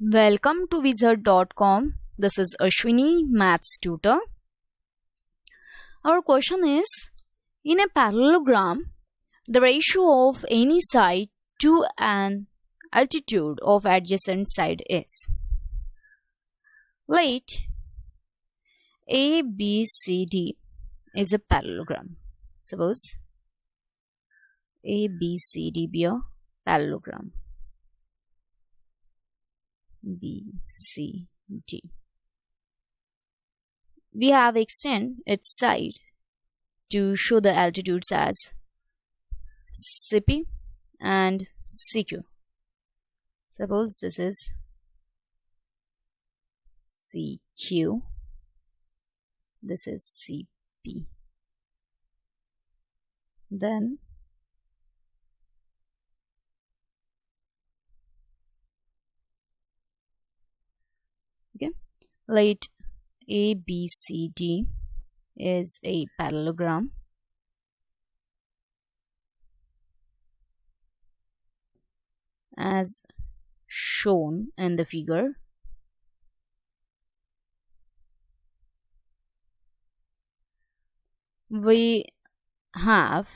Welcome to wizard.com. This is Ashwini, maths tutor. Our question is, in a parallelogram, the ratio of any side to an altitude of adjacent side is. Let ABCD is a parallelogram. Suppose ABCD be a parallelogram. BCD. We have extended its side to show the altitudes as CP and CQ. Suppose this is CQ, this is CP. Then let ABCD is a parallelogram as shown in the figure. We have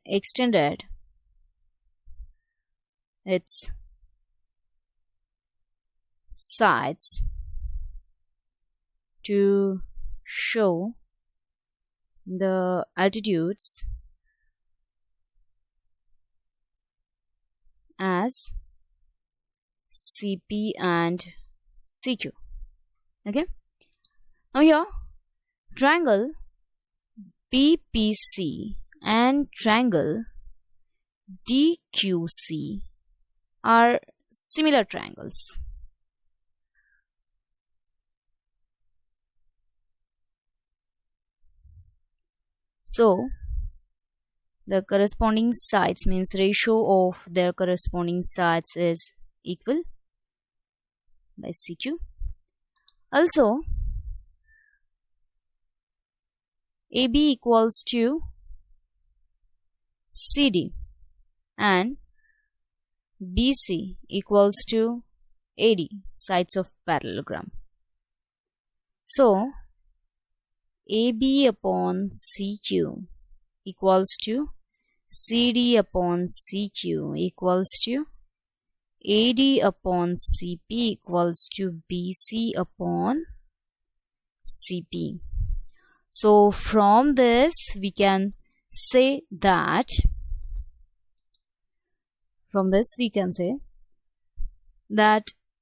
extended its sides to show the altitudes as CP and CQ. Okay. Now here, triangle BPC and triangle DQC are similar triangles. So, the corresponding sides means ratio of their corresponding sides is equal by CQ. Also, AB equals to CD and BC equals to AD, sides of parallelogram. So, AB upon CQ equals to CD upon CQ equals to AD upon CP equals to BC upon CP. So from this we can say that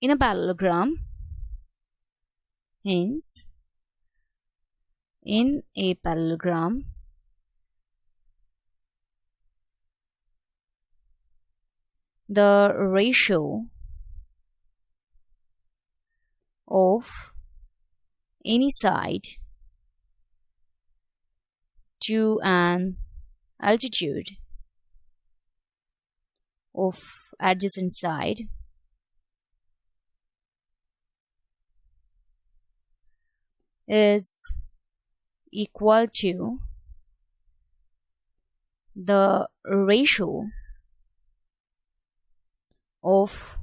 in a parallelogram, hence in a parallelogram, the ratio of any side to an altitude of adjacent side is equal to the ratio of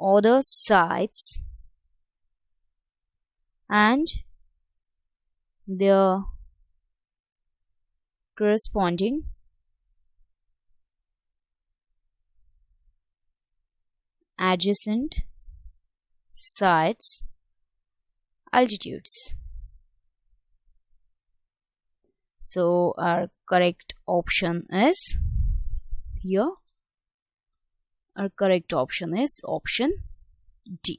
other sides and their corresponding adjacent sides altitudes. So our correct option is here. Our correct option is option D.